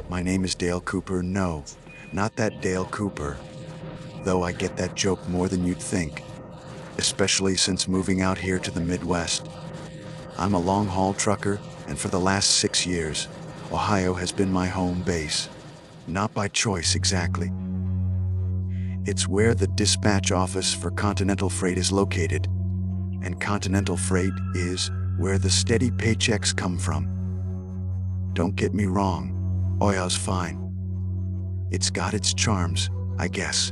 My name is Dale Cooper. No, not that Dale Cooper. Though I get that joke more than you'd think, especially since moving out here to the Midwest. I'm a long-haul trucker, and for the last 6 years, Ohio has been my home base. Not by choice exactly. It's where the dispatch office for Continental Freight is located, and Continental Freight is where the steady paychecks come from. Don't get me wrong, Ohio's fine. It's got its charms, I guess.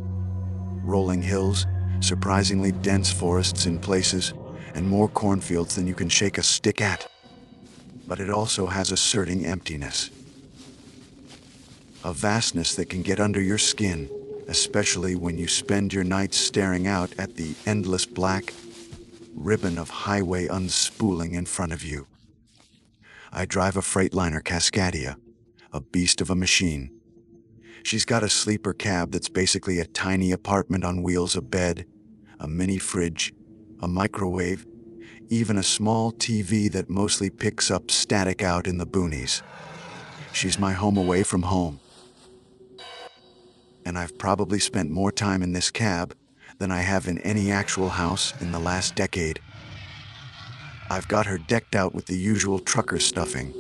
Rolling hills, surprisingly dense forests in places, and more cornfields than you can shake a stick at. But it also has a certain emptiness. A vastness that can get under your skin, especially when you spend your nights staring out at the endless black ribbon of highway unspooling in front of you. I drive a Freightliner Cascadia, a beast of a machine. She's got a sleeper cab that's basically a tiny apartment on wheels, a bed, a mini fridge, a microwave, even a small TV that mostly picks up static out in the boonies. She's my home away from home. And I've probably spent more time in this cab than I have in any actual house in the last decade. I've got her decked out with the usual trucker stuffing.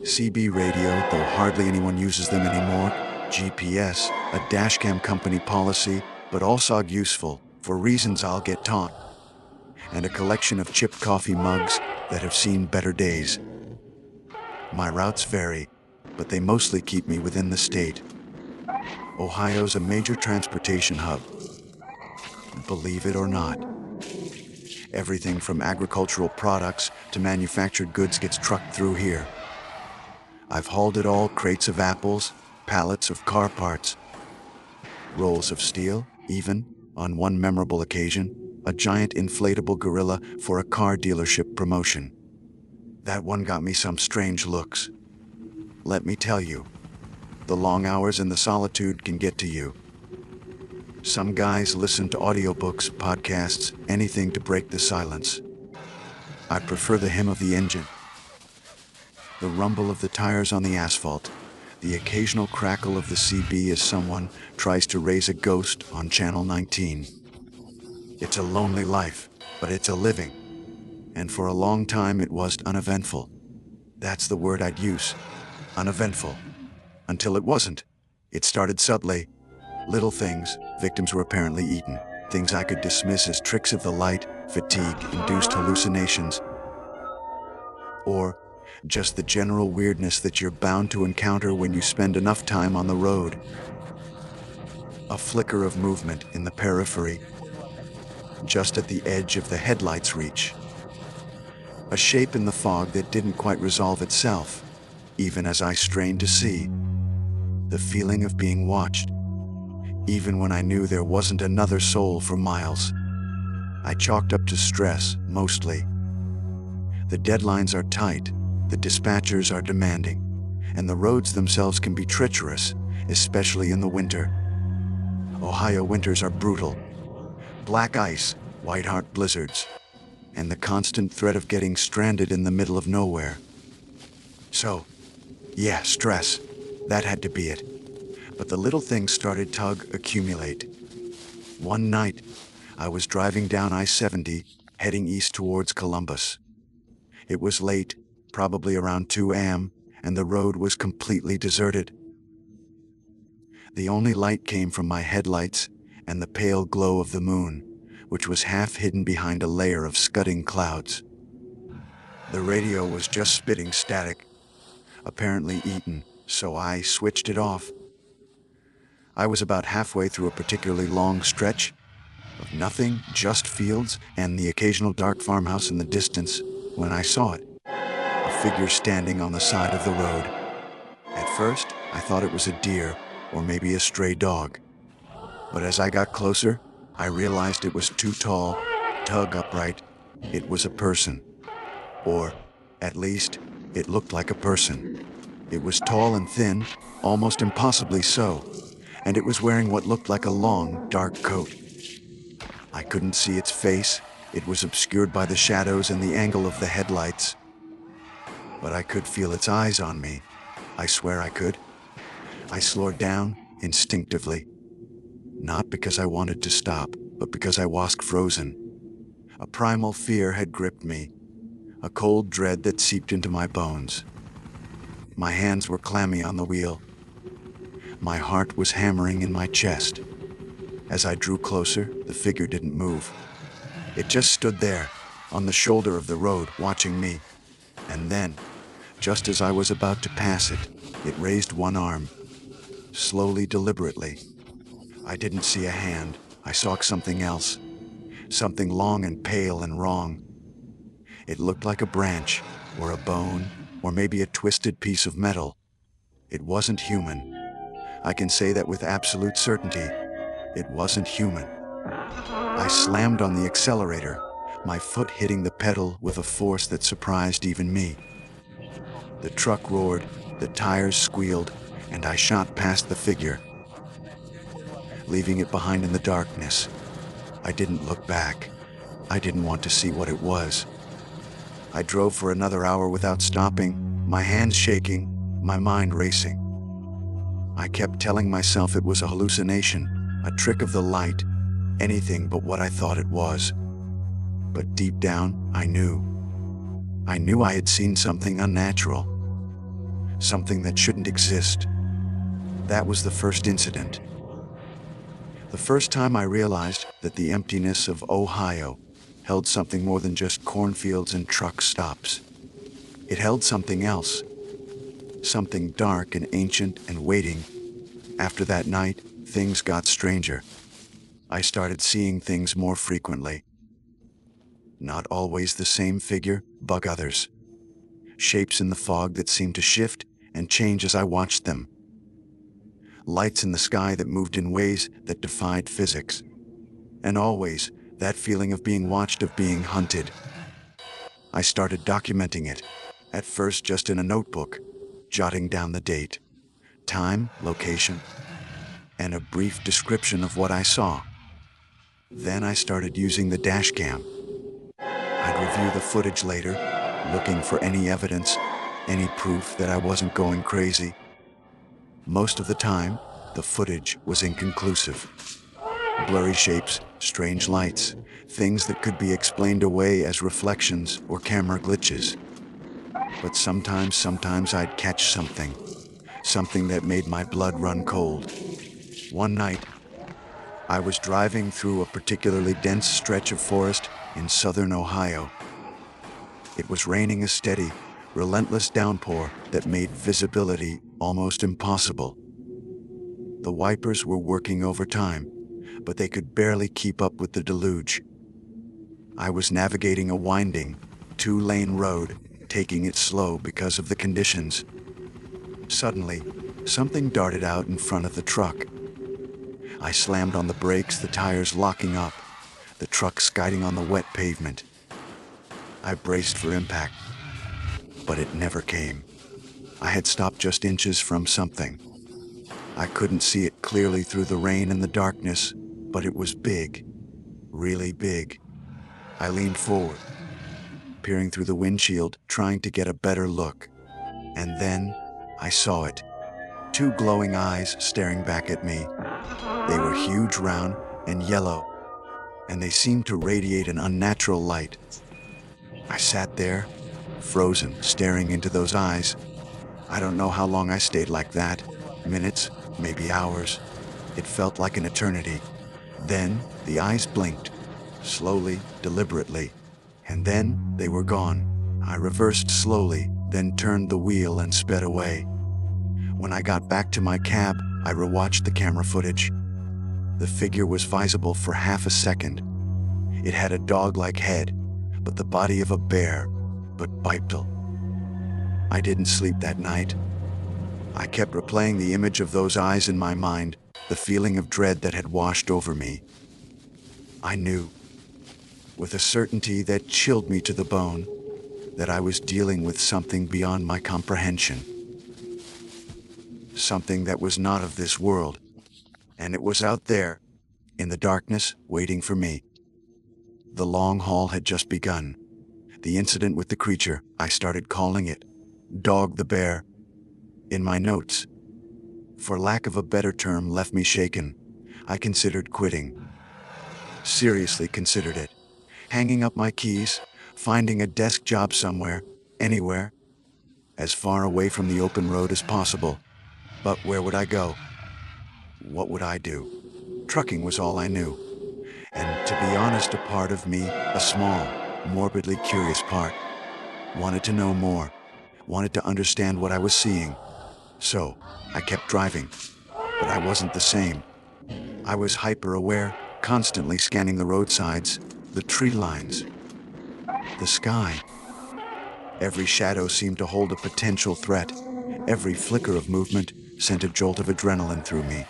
CB radio, though hardly anyone uses them anymore, GPS, a dashcam company policy, but also useful, for reasons I'll get taught, and a collection of chipped coffee mugs that have seen better days. My routes vary, but they mostly keep me within the state. Ohio's a major transportation hub. Believe it or not. Everything from agricultural products to manufactured goods gets trucked through here. I've hauled it all: crates of apples, pallets of car parts, rolls of steel, even, on one memorable occasion, a giant inflatable gorilla for a car dealership promotion. That one got me some strange looks. Let me tell you, the long hours and the solitude can get to you. Some guys listen to audiobooks, podcasts, anything to break the silence. I prefer the hum of the engine, the rumble of the tires on the asphalt, the occasional crackle of the CB as someone tries to raise a ghost on Channel 19. It's a lonely life, but it's a living. And for a long time it was uneventful. That's the word I'd use. Uneventful. Until it wasn't. It started subtly. Little things. Victims were apparently eaten. Things I could dismiss as tricks of the light, fatigue-induced hallucinations, or just the general weirdness that you're bound to encounter when you spend enough time on the road. A flicker of movement in the periphery, just at the edge of the headlight's reach. A shape in the fog that didn't quite resolve itself, even as I strained to see. The feeling of being watched, even when I knew there wasn't another soul for miles. I chalked up to stress, mostly. The deadlines are tight, the dispatchers are demanding, and the roads themselves can be treacherous, especially in the winter. Ohio winters are brutal. Black ice, white-heart blizzards, and the constant threat of getting stranded in the middle of nowhere. So, yeah, stress. That had to be it. But the little things started to accumulate. One night, I was driving down I-70, heading east towards Columbus. It was late, probably around 2 a.m., and the road was completely deserted. The only light came from my headlights and the pale glow of the moon, which was half hidden behind a layer of scudding clouds. The radio was just spitting static, apparently eaten, so I switched it off. I was about halfway through a particularly long stretch of nothing, just fields and the occasional dark farmhouse in the distance, when I saw it. A figure standing on the side of the road. At first, I thought it was a deer or maybe a stray dog. But as I got closer, I realized it was too tall, tug upright. It was a person. Or, at least, it looked like a person. It was tall and thin, almost impossibly so, and it was wearing what looked like a long, dark coat. I couldn't see its face. It was obscured by the shadows and the angle of the headlights. But I could feel its eyes on me. I swear I could. I slowed down instinctively, not because I wanted to stop, but because I was frozen. A primal fear had gripped me, a cold dread that seeped into my bones. My hands were clammy on the wheel. My heart was hammering in my chest. As I drew closer, the figure didn't move. It just stood there, on the shoulder of the road, watching me. And then, just as I was about to pass it, it raised one arm, slowly, deliberately. I didn't see a hand. I saw something else, something long and pale and wrong. It looked like a branch, or a bone, or maybe a twisted piece of metal. It wasn't human. I can say that with absolute certainty. It wasn't human. I slammed on the accelerator, my foot hitting the pedal with a force that surprised even me. The truck roared, the tires squealed, and I shot past the figure, leaving it behind in the darkness. I didn't look back. I didn't want to see what it was. I drove for another hour without stopping, my hands shaking, my mind racing. I kept telling myself it was a hallucination, a trick of the light, anything but what I thought it was. But deep down, I knew. I knew I had seen something unnatural, something that shouldn't exist. That was the first incident. The first time I realized that the emptiness of Ohio held something more than just cornfields and truck stops. It held something else, something dark and ancient and waiting. After that night, things got stranger. I started seeing things more frequently. Not always the same figure, but others. Shapes in the fog that seemed to shift and change as I watched them. Lights in the sky that moved in ways that defied physics. And always, that feeling of being watched, of being hunted. I started documenting it, at first just in a notebook, jotting down the date, time, location, and a brief description of what I saw. Then I started using the dash cam. I'd review the footage later, looking for any evidence, any proof that I wasn't going crazy. Most of the time, the footage was inconclusive. Blurry shapes, strange lights, things that could be explained away as reflections or camera glitches. But sometimes I'd catch something that made my blood run cold. One night, I was driving through a particularly dense stretch of forest in southern Ohio. It was raining a steady, relentless downpour that made visibility almost impossible. The wipers were working overtime, but they could barely keep up with the deluge. I was navigating a winding, two-lane road, taking it slow because of the conditions. Suddenly, something darted out in front of the truck. I slammed on the brakes, the tires locking up, the truck skidding on the wet pavement. I braced for impact, but it never came. I had stopped just inches from something. I couldn't see it clearly through the rain and the darkness, but it was big, really big. I leaned forward, peering through the windshield, trying to get a better look. And then I saw it. Two glowing eyes staring back at me. They were huge, round, and yellow, and they seemed to radiate an unnatural light. I sat there, frozen, staring into those eyes. I don't know how long I stayed like that. Minutes, maybe hours. It felt like an eternity. Then the eyes blinked, slowly, deliberately, and then they were gone. I reversed slowly, then turned the wheel and sped away. When I got back to my cab, I rewatched the camera footage. The figure was visible for half a second. It had a dog-like head, but the body of a bear, but bipedal. I didn't sleep that night. I kept replaying the image of those eyes in my mind, the feeling of dread that had washed over me. I knew, with a certainty that chilled me to the bone, that I was dealing with something beyond my comprehension. Something that was not of this world, and it was out there, in the darkness, waiting for me. The long haul had just begun. The incident with the creature, I started calling it Dog the Bear, in my notes. for lack of a better term, left me shaken. I considered quitting. Seriously considered it. Hanging up my keys, finding a desk job somewhere, anywhere, as far away from the open road as possible. But where would I go? What would I do? Trucking was all I knew. And to be honest, a part of me, a small, morbidly curious part, wanted to know more, wanted to understand what I was seeing. So, I kept driving. But I wasn't the same. I was hyper-aware, constantly scanning the roadsides, the tree lines, the sky. Every shadow seemed to hold a potential threat. Every flicker of movement sent a jolt of adrenaline through me.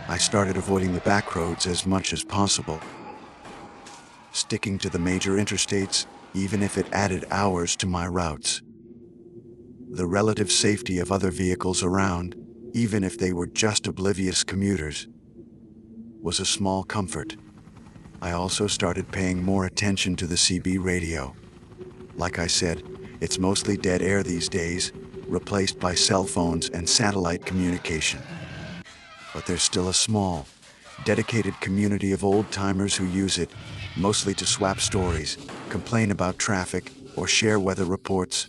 I started avoiding the back roads as much as possible, sticking to the major interstates, even if it added hours to my routes. The relative safety of other vehicles around, even if they were just oblivious commuters, was a small comfort. I also started paying more attention to the CB radio. Like I said, it's mostly dead air these days, replaced by cell phones and satellite communication. But there's still a small, dedicated community of old-timers who use it, mostly to swap stories, complain about traffic, or share weather reports.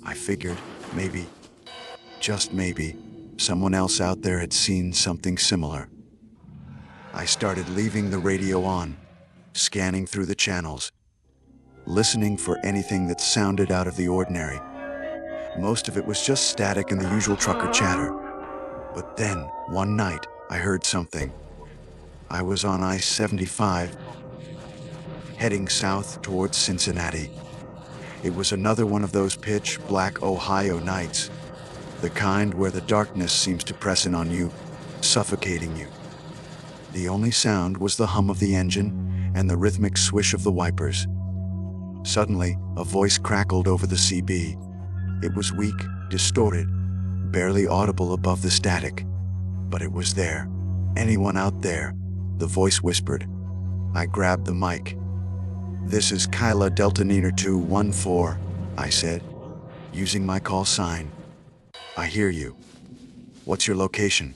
I figured, maybe, just maybe, someone else out there had seen something similar. I started leaving the radio on, scanning through the channels, listening for anything that sounded out of the ordinary. Most of it was just static and the usual trucker chatter. But then, one night, I heard something. I was on I-75, heading south towards Cincinnati. It was another one of those pitch-black Ohio nights, the kind where the darkness seems to press in on you, suffocating you. The only sound was the hum of the engine and the rhythmic swish of the wipers. Suddenly, a voice crackled over the CB. It was weak, distorted, barely audible above the static. But it was there. Anyone out there? The voice whispered. I grabbed the mic. "This is Kyla Delta Niner 214, I said, using my call sign. "I hear you. What's your location?"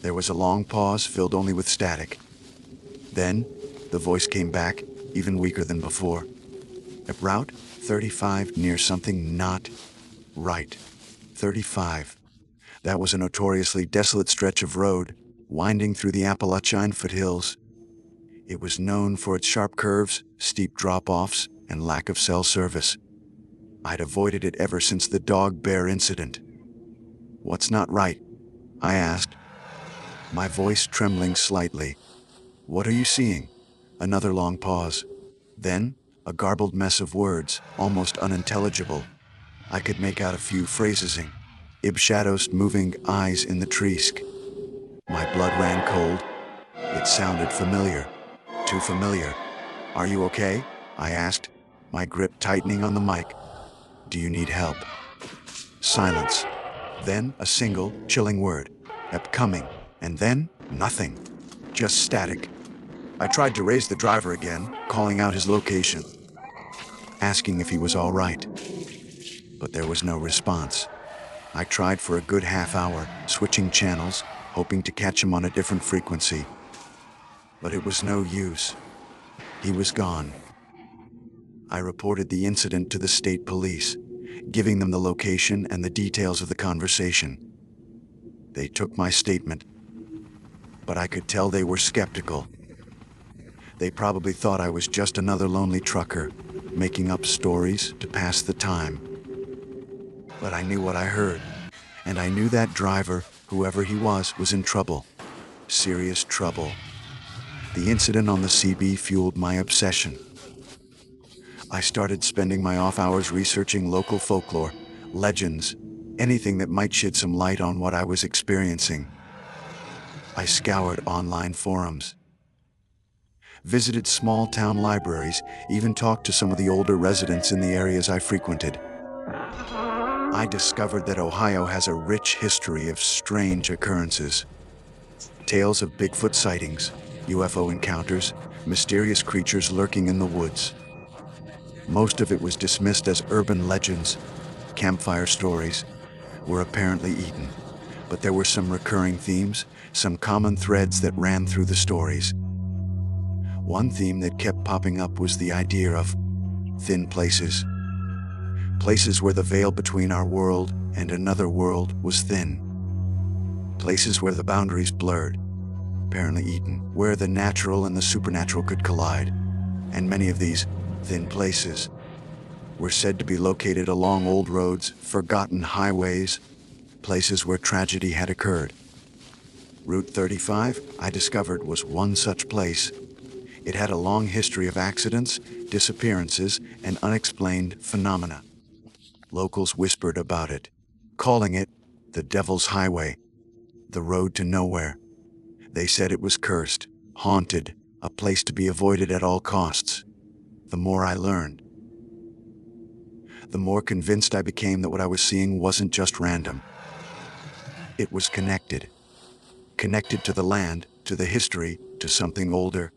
There was a long pause filled only with static. Then, the voice came back, even weaker than before. "At Route 35 near something not right. 35. That was a notoriously desolate stretch of road, winding through the Appalachian foothills. It was known for its sharp curves, steep drop-offs, and lack of cell service. I'd avoided it ever since the dog-bear incident. "What's not right?" I asked, my voice trembling slightly. "What are you seeing?" Another long pause. Then, a garbled mess of words, almost unintelligible. I could make out a few phrasing. "Ib shadows moving eyes in the treesk." My blood ran cold. It sounded familiar. Too familiar. "Are you okay?" I asked, my grip tightening on the mic. "Do you need help?" Silence. Then a single, chilling word. "Upcoming." And then, nothing. Just static. I tried to raise the driver again, calling out his location, asking if he was all right. But there was no response. I tried for a good half hour, switching channels, hoping to catch him on a different frequency. But it was no use. He was gone. I reported the incident to the state police, giving them the location and the details of the conversation. They took my statement, but I could tell they were skeptical. They probably thought I was just another lonely trucker, making up stories to pass the time. But I knew what I heard, and I knew that driver, whoever he was in trouble. Serious trouble. The incident on the CB fueled my obsession. I started spending my off hours researching local folklore, legends, anything that might shed some light on what I was experiencing. I scoured online forums, visited small-town libraries, even talked to some of the older residents in the areas I frequented. I discovered that Ohio has a rich history of strange occurrences. Tales of Bigfoot sightings, UFO encounters, mysterious creatures lurking in the woods. Most of it was dismissed as urban legends. Campfire stories were apparently eaten, But there were some recurring themes, some common threads that ran through the stories. One theme that kept popping up was the idea of thin places. Places where the veil between our world and another world was thin. Places where the boundaries blurred, apparently eaten, where the natural and the supernatural could collide. And many of these thin places were said to be located along old roads, forgotten highways, places where tragedy had occurred. Route 35, I discovered, was one such place. It had a long history of accidents, disappearances, and unexplained phenomena. Locals whispered about it, calling it the Devil's Highway, the road to nowhere. They said it was cursed, haunted, a place to be avoided at all costs. The more I learned, the more convinced I became that what I was seeing wasn't just random. It was connected. Connected to the land, to the history, to something older.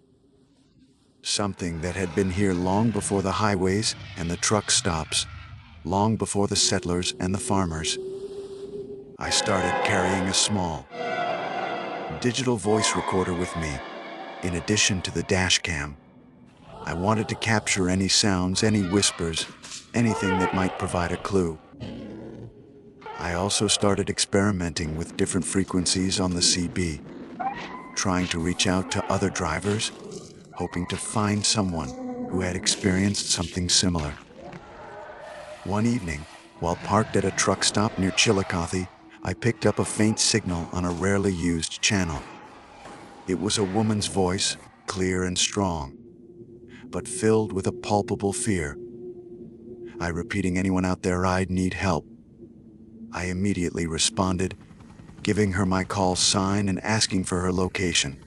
Something that had been here long before the highways and the truck stops, long before the settlers and the farmers. I started carrying a small, digital voice recorder with me, in addition to the dash cam. I wanted to capture any sounds, any whispers, anything that might provide a clue. I also started experimenting with different frequencies on the CB, trying to reach out to other drivers, hoping to find someone who had experienced something similar. One evening, while parked at a truck stop near Chillicothe, I picked up a faint signal on a rarely used channel. It was a woman's voice, clear and strong, but filled with a palpable fear. I repeating, "Anyone out there, I need help." I immediately responded, giving her my call sign and asking for her location.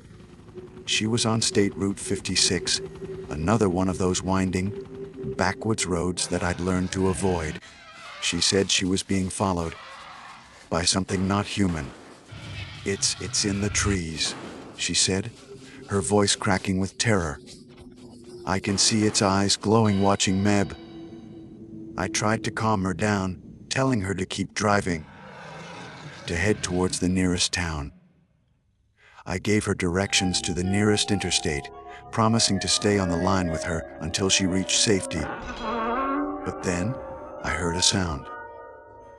She was on State Route 56, another one of those winding, backwoods roads that I'd learned to avoid. She said she was being followed by something not human. It's in the trees," she said, her voice cracking with terror. "I can see its eyes glowing watching Meb." I tried to calm her down, telling her to keep driving, to head towards the nearest town. I gave her directions to the nearest interstate, promising to stay on the line with her until she reached safety. But then, I heard a sound.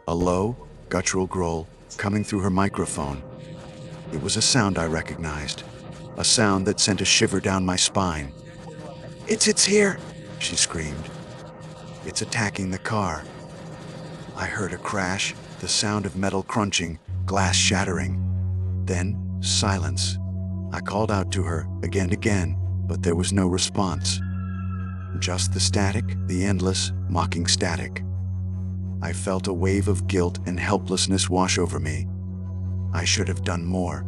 A low, guttural growl coming through her microphone. It was a sound I recognized, a sound that sent a shiver down my spine. It's here," she screamed. "It's attacking the car." I heard a crash, the sound of metal crunching, glass shattering. Then, silence. I called out to her again and again, but there was no response. Just the static, the endless, mocking static. I felt a wave of guilt and helplessness wash over me. I should have done more.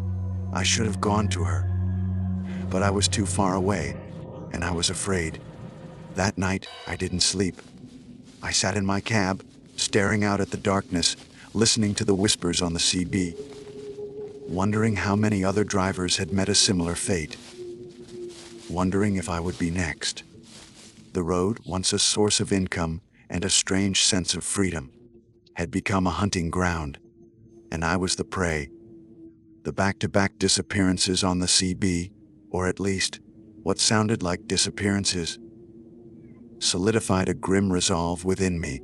I should have gone to her. But I was too far away, and I was afraid. That night, I didn't sleep. I sat in my cab, staring out at the darkness, listening to the whispers on the CB, wondering how many other drivers had met a similar fate, wondering if I would be next. The road, once a source of income and a strange sense of freedom, had become a hunting ground, and I was the prey. The back-to-back disappearances on the CB, or at least what sounded like disappearances, solidified a grim resolve within me.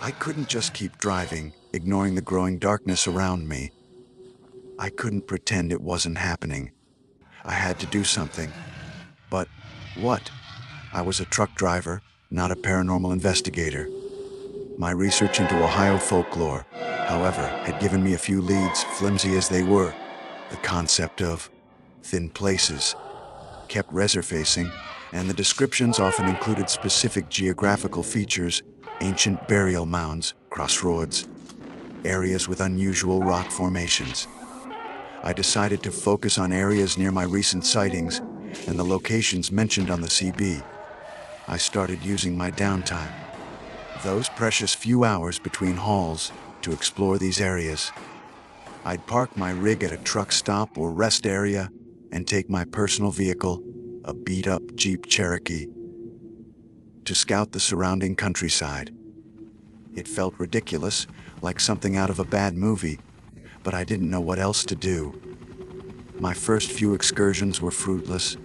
I couldn't just keep driving, ignoring the growing darkness around me. I couldn't pretend it wasn't happening. I had to do something. But what? I was a truck driver, not a paranormal investigator. My research into Ohio folklore, however, had given me a few leads, flimsy as they were. The concept of thin places kept resurfacing, and the descriptions often included specific geographical features, ancient burial mounds, crossroads, areas with unusual rock formations. I decided to focus on areas near my recent sightings and the locations mentioned on the CB. I started using my downtime, those precious few hours between hauls, to explore these areas. I'd park my rig at a truck stop or rest area and take my personal vehicle, a beat-up Jeep Cherokee, to scout the surrounding countryside. It felt ridiculous, like something out of a bad movie, but I didn't know what else to do. My first few excursions were fruitless.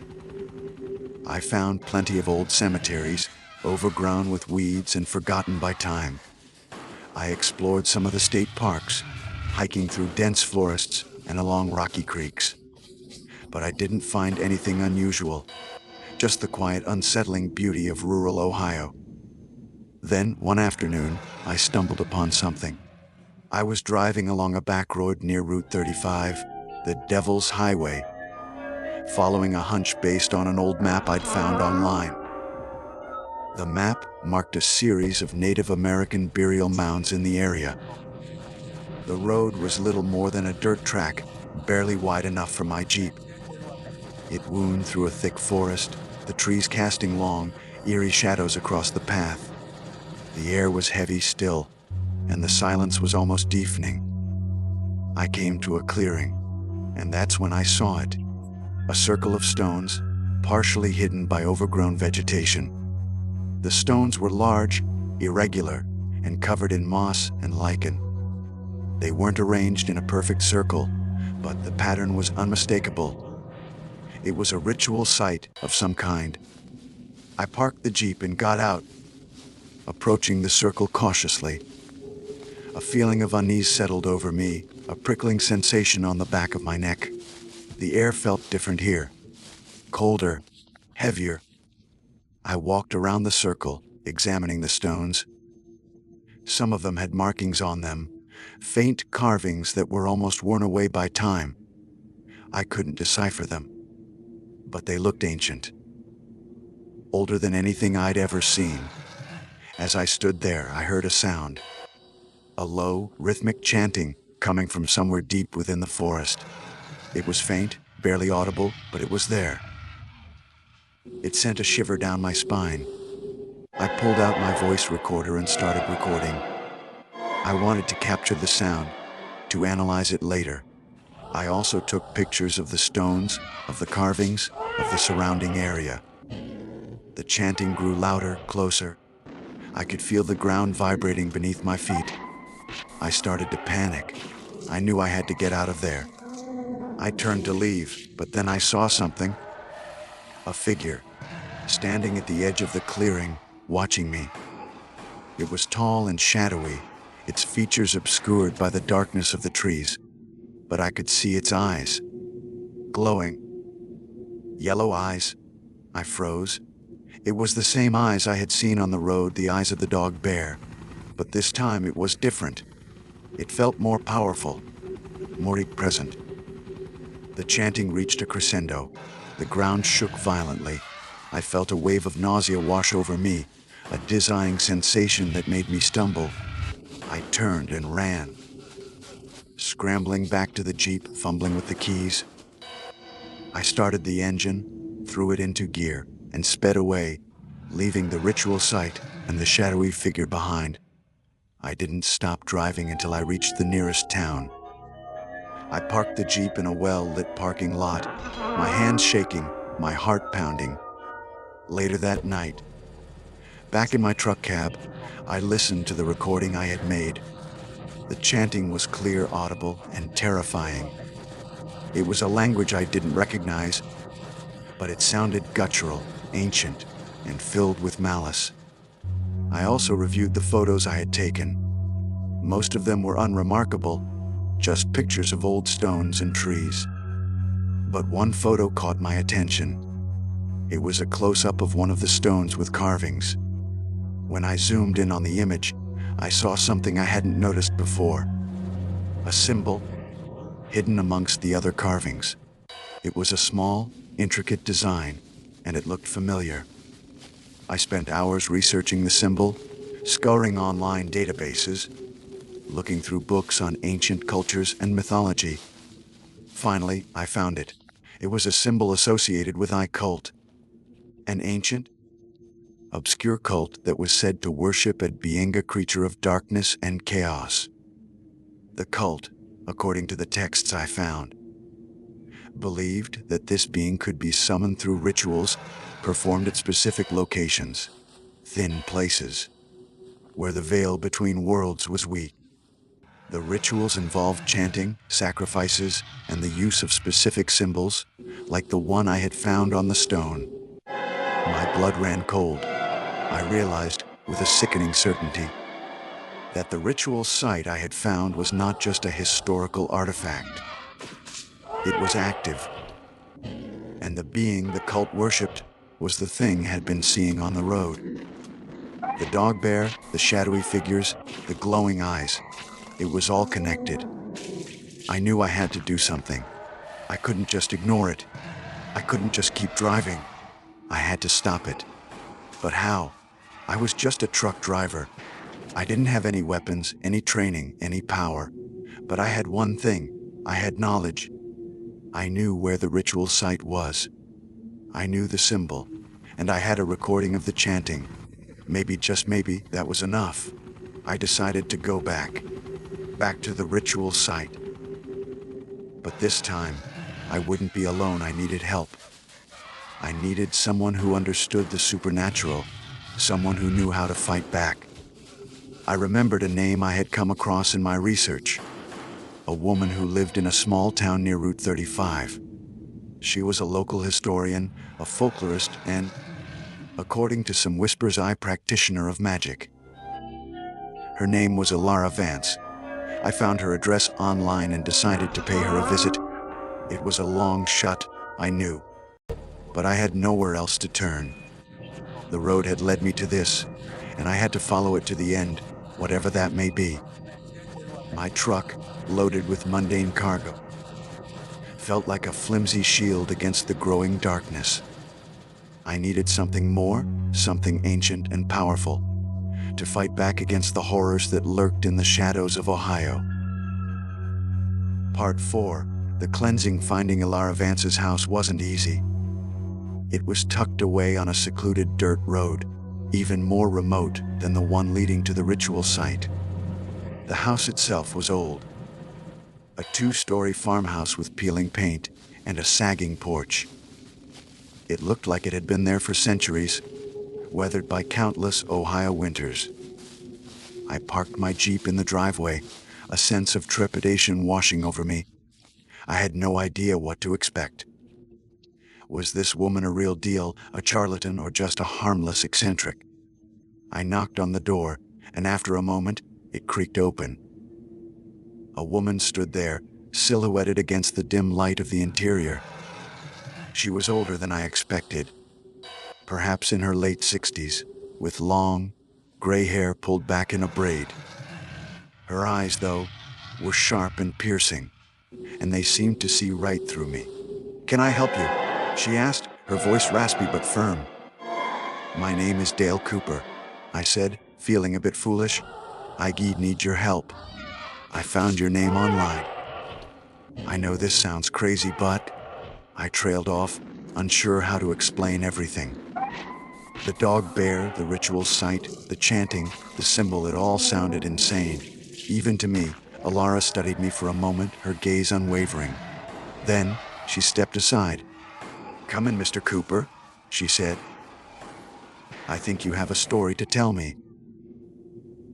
I found plenty of old cemeteries, overgrown with weeds and forgotten by time. I explored some of the state parks, hiking through dense forests and along rocky creeks. But I didn't find anything unusual, just the quiet, unsettling beauty of rural Ohio. Then, one afternoon, I stumbled upon something. I was driving along a back road near Route 35, the Devil's Highway, following a hunch based on an old map I'd found online. The map marked a series of Native American burial mounds in the area. The road was little more than a dirt track, barely wide enough for my Jeep. It wound through a thick forest, the trees casting long, eerie shadows across the path. The air was heavy still, and the silence was almost deafening. I came to a clearing, and that's when I saw it. A circle of stones, partially hidden by overgrown vegetation. The stones were large, irregular, and covered in moss and lichen. They weren't arranged in a perfect circle, but the pattern was unmistakable. It was a ritual site of some kind. I parked the Jeep and got out, approaching the circle cautiously. A feeling of unease settled over me, a prickling sensation on the back of my neck. The air felt different here, colder, heavier. I walked around the circle, examining the stones. Some of them had markings on them, faint carvings that were almost worn away by time. I couldn't decipher them, but they looked ancient, older than anything I'd ever seen. As I stood there, I heard a sound, a low, rhythmic chanting coming from somewhere deep within the forest. It was faint, barely audible, but it was there. It sent a shiver down my spine. I pulled out my voice recorder and started recording. I wanted to capture the sound, to analyze it later. I also took pictures of the stones, of the carvings, of the surrounding area. The chanting grew louder, closer. I could feel the ground vibrating beneath my feet. I started to panic. I knew I had to get out of there. I turned to leave, but then I saw something. A figure, standing at the edge of the clearing, watching me. It was tall and shadowy, its features obscured by the darkness of the trees. But I could see its eyes, glowing. Yellow eyes. I froze. It was the same eyes I had seen on the road, the eyes of the dog Bear. But this time it was different. It felt more powerful, more present. The chanting reached a crescendo. The ground shook violently. I felt a wave of nausea wash over me, a dizzying sensation that made me stumble. I turned and ran, scrambling back to the Jeep, fumbling with the keys. I started the engine, threw it into gear, and sped away, leaving the ritual site and the shadowy figure behind. I didn't stop driving until I reached the nearest town. I parked the Jeep in a well-lit parking lot, my hands shaking, my heart pounding. Later that night, back in my truck cab, I listened to the recording I had made. The chanting was clear, audible, and terrifying. It was a language I didn't recognize, but it sounded guttural, ancient, and filled with malice. I also reviewed the photos I had taken. Most of them were unremarkable, just pictures of old stones and trees. But one photo caught my attention. It was a close-up of one of the stones with carvings. When I zoomed in on the image, I saw something I hadn't noticed before. A symbol, hidden amongst the other carvings. It was a small, intricate design, and it looked familiar. I spent hours researching the symbol, scouring online databases, looking through books on ancient cultures and mythology. Finally, I found it. It was a symbol associated with occult, an ancient, obscure cult that was said to worship a being, a creature of darkness and chaos. The cult, according to the texts I found, believed that this being could be summoned through rituals performed at specific locations, thin places, where the veil between worlds was weak. The rituals involved chanting, sacrifices, and the use of specific symbols, like the one I had found on the stone. My blood ran cold. I realized, with a sickening certainty, that the ritual site I had found was not just a historical artifact. It was active, and the being the cult worshipped was the thing I had been seeing on the road. The dog bear, the shadowy figures, the glowing eyes. It was all connected. I knew I had to do something. I couldn't just ignore it. I couldn't just keep driving. I had to stop it. But how? I was just a truck driver. I didn't have any weapons, any training, any power. But I had one thing. I had knowledge. I knew where the ritual site was. I knew the symbol, and I had a recording of the chanting. Maybe, just maybe, that was enough. I decided to go back to the ritual site. But this time, I wouldn't be alone. I needed help. I needed someone who understood the supernatural, someone who knew how to fight back. I remembered a name I had come across in my research, a woman who lived in a small town near Route 35. She was a local historian, a folklorist, and, according to some whispers, a practitioner of magic. Her name was Alara Vance. I found her address online and decided to pay her a visit. It was a long shot, I knew, but I had nowhere else to turn. The road had led me to this, and I had to follow it to the end, whatever that may be. My truck, loaded with mundane cargo, felt like a flimsy shield against the growing darkness. I needed something more, something ancient and powerful, to fight back against the horrors that lurked in the shadows of Ohio. Part 4, the cleansing. Finding Alara Vance's house wasn't easy. It was tucked away on a secluded dirt road, even more remote than the one leading to the ritual site. The house itself was old, a two-story farmhouse with peeling paint and a sagging porch. It looked like it had been there for centuries, weathered by countless Ohio winters. I parked my Jeep in the driveway, a sense of trepidation washing over me. I had no idea what to expect. Was this woman a real deal, a charlatan, or just a harmless eccentric? I knocked on the door, and after a moment, it creaked open. A woman stood there, silhouetted against the dim light of the interior. She was older than I expected, perhaps in her late 60s, with long, gray hair pulled back in a braid. Her eyes, though, were sharp and piercing, and they seemed to see right through me. "Can I help you?" she asked, her voice raspy but firm. "My name is Dale Cooper," I said, feeling a bit foolish. "I need your help. I found your name online." "I know this sounds crazy, but..." I trailed off, unsure how to explain everything. The dog bear, the ritual site, the chanting, the symbol, it all sounded insane. Even to me. Alara studied me for a moment, her gaze unwavering. Then, she stepped aside. "Come in, Mr. Cooper," she said. "I think you have a story to tell me."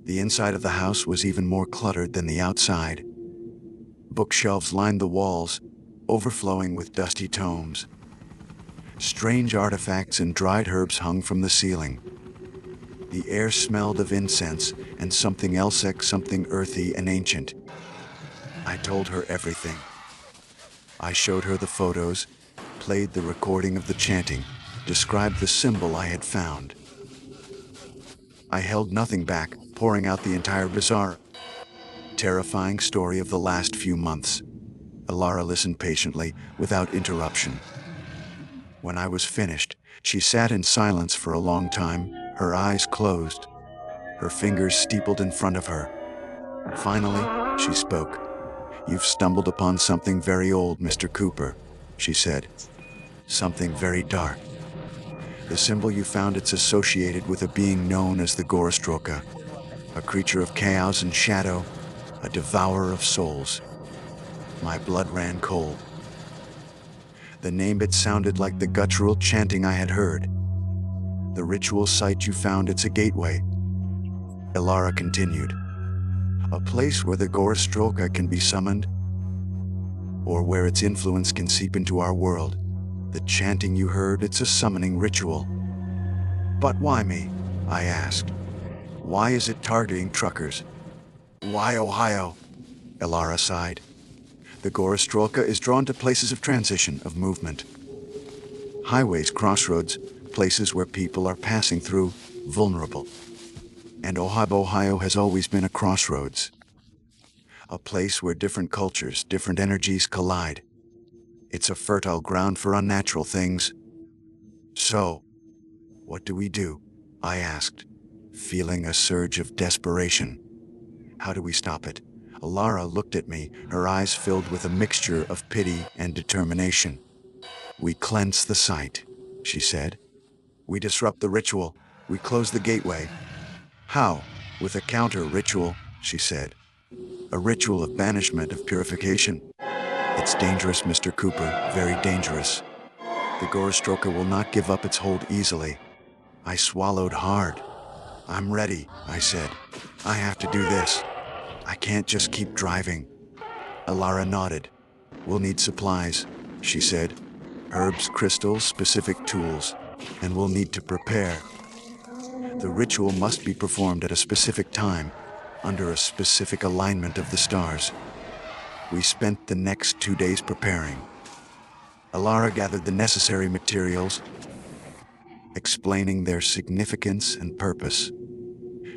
The inside of the house was even more cluttered than the outside. Bookshelves lined the walls, overflowing with dusty tomes. Strange artifacts and dried herbs hung from the ceiling. The air smelled of incense and something else, something earthy and ancient. I told her everything. I showed her the photos, played the recording of the chanting, described the symbol I had found. I held nothing back, pouring out the entire bizarre, terrifying story of the last few months. Alara listened patiently, without interruption. When I was finished, she sat in silence for a long time, her eyes closed, her fingers steepled in front of her. Finally, she spoke. "You've stumbled upon something very old, Mr. Cooper," she said. "Something very dark. The symbol you found, it's associated with a being known as the Gorostroka, a creature of chaos and shadow, a devourer of souls." My blood ran cold. The name, it sounded like the guttural chanting I had heard. "The ritual site you found, it's a gateway," Alara continued. A place where the Gorostroka can be summoned, or where its influence can seep into our world. The chanting you heard, it's a summoning ritual. But why me? I asked. Why is it targeting truckers? Why Ohio? Elara sighed. The Gorostroka is drawn to places of transition, of movement. Highways, crossroads, places where people are passing through, vulnerable. And Ohio has always been a crossroads. A place where different cultures, different energies collide. It's a fertile ground for unnatural things. So, what do? I asked, feeling a surge of desperation. How do we stop it? Elara looked at me, her eyes filled with a mixture of pity and determination. We cleanse the site, she said. We disrupt the ritual. We close the gateway. How? With a counter-ritual, she said. A ritual of banishment, of purification. It's dangerous, Mr. Cooper, very dangerous. The Gorostroka will not give up its hold easily. I swallowed hard. I'm ready, I said. I have to do this. I can't just keep driving. Elara nodded. We'll need supplies, she said. Herbs, crystals, specific tools. And we'll need to prepare. The ritual must be performed at a specific time, under a specific alignment of the stars. We spent the next 2 days preparing. Elara gathered the necessary materials, explaining their significance and purpose.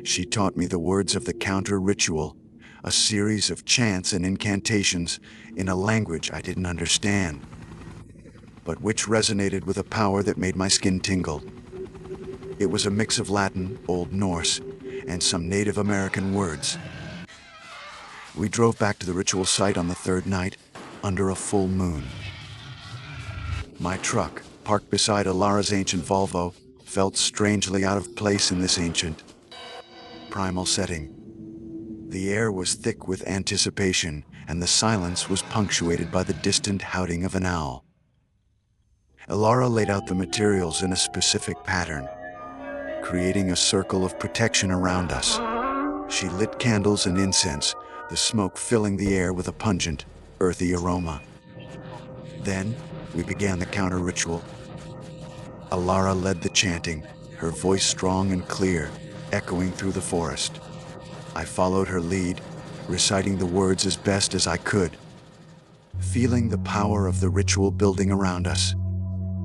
She taught me the words of the counter-ritual, a series of chants and incantations in a language I didn't understand, but which resonated with a power that made my skin tingle. It was a mix of Latin, Old Norse, and some Native American words. We drove back to the ritual site on the third night, under a full moon. My truck, parked beside Elara's ancient Volvo, felt strangely out of place in this ancient, primal setting. The air was thick with anticipation, and the silence was punctuated by the distant howling of an owl. Elara laid out the materials in a specific pattern, creating a circle of protection around us. She lit candles and incense, the smoke filling the air with a pungent, earthy aroma. Then, we began the counter-ritual. Elara led the chanting, her voice strong and clear, echoing through the forest. I followed her lead, reciting the words as best as I could, feeling the power of the ritual building around us.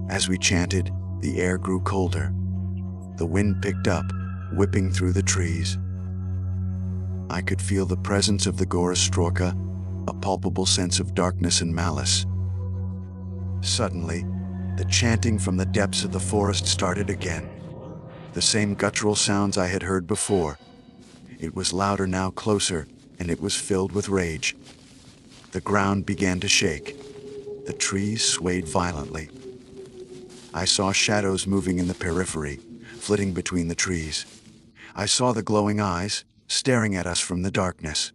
As we chanted, the air grew colder. The wind picked up, whipping through the trees. I could feel the presence of the Gorostroka, a palpable sense of darkness and malice. Suddenly, the chanting from the depths of the forest started again. The same guttural sounds I had heard before. It was louder now, closer, and it was filled with rage. The ground began to shake. The trees swayed violently. I saw shadows moving in the periphery, flitting between the trees. I saw the glowing eyes, staring at us from the darkness.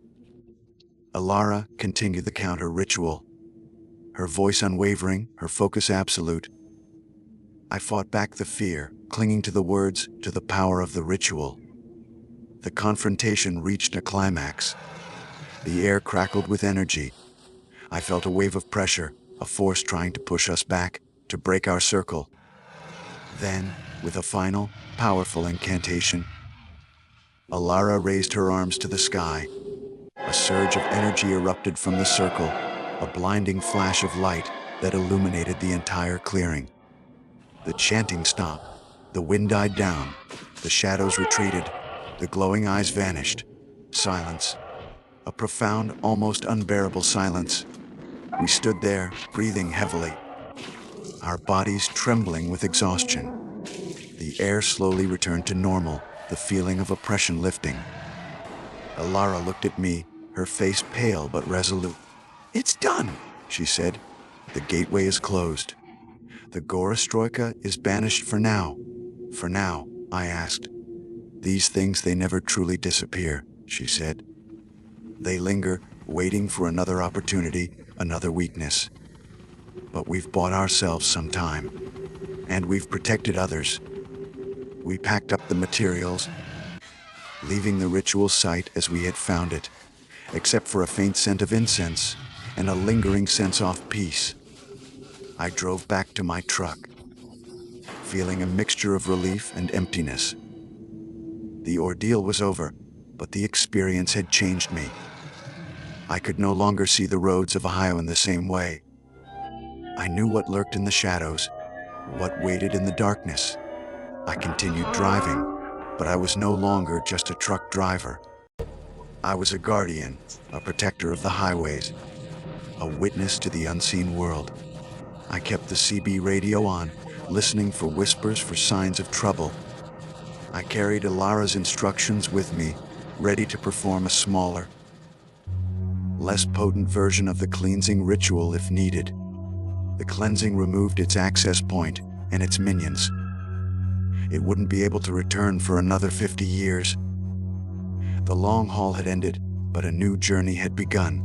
Elara continued the counter-ritual, her voice unwavering, her focus absolute. I fought back the fear, clinging to the words, to the power of the ritual. The confrontation reached a climax. The air crackled with energy. I felt a wave of pressure, a force trying to push us back, to break our circle. Then, with a final, powerful incantation, Elara raised her arms to the sky. A surge of energy erupted from the circle, a blinding flash of light that illuminated the entire clearing. The chanting stopped. The wind died down. The shadows retreated. The glowing eyes vanished. Silence. A profound, almost unbearable silence. We stood there, breathing heavily, our bodies trembling with exhaustion. The air slowly returned to normal, the feeling of oppression lifting. Elara looked at me, her face pale but resolute. "It's done," she said. "The gateway is closed. The Gorostroka is banished for now." "For now?" I asked. "These things, they never truly disappear," she said. "They linger, waiting for another opportunity, another weakness. But we've bought ourselves some time, and we've protected others." We packed up the materials, leaving the ritual site as we had found it. except for a faint scent of incense and a lingering sense of peace. I drove back to my truck, feeling a mixture of relief and emptiness. The ordeal was over, but the experience had changed me. I could no longer see the roads of Ohio in the same way. I knew what lurked in the shadows, what waited in the darkness. I continued driving, but I was no longer just a truck driver. I was a guardian, a protector of the highways, a witness to the unseen world. I kept the CB radio on, listening for whispers, for signs of trouble. I carried Ilara's instructions with me, ready to perform a smaller, less potent version of the cleansing ritual if needed. The cleansing removed its access point and its minions. It wouldn't be able to return for another 50 years. The long haul had ended, but a new journey had begun.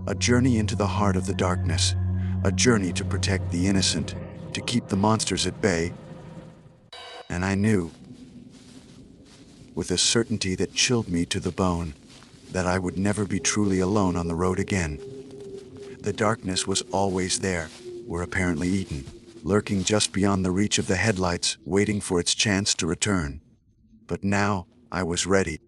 A journey into the heart of the darkness. A journey to protect the innocent, to keep the monsters at bay. And I knew, with a certainty that chilled me to the bone, that I would never be truly alone on the road again. The darkness was always there, were apparently eaten, lurking just beyond the reach of the headlights, waiting for its chance to return. But now, I was ready.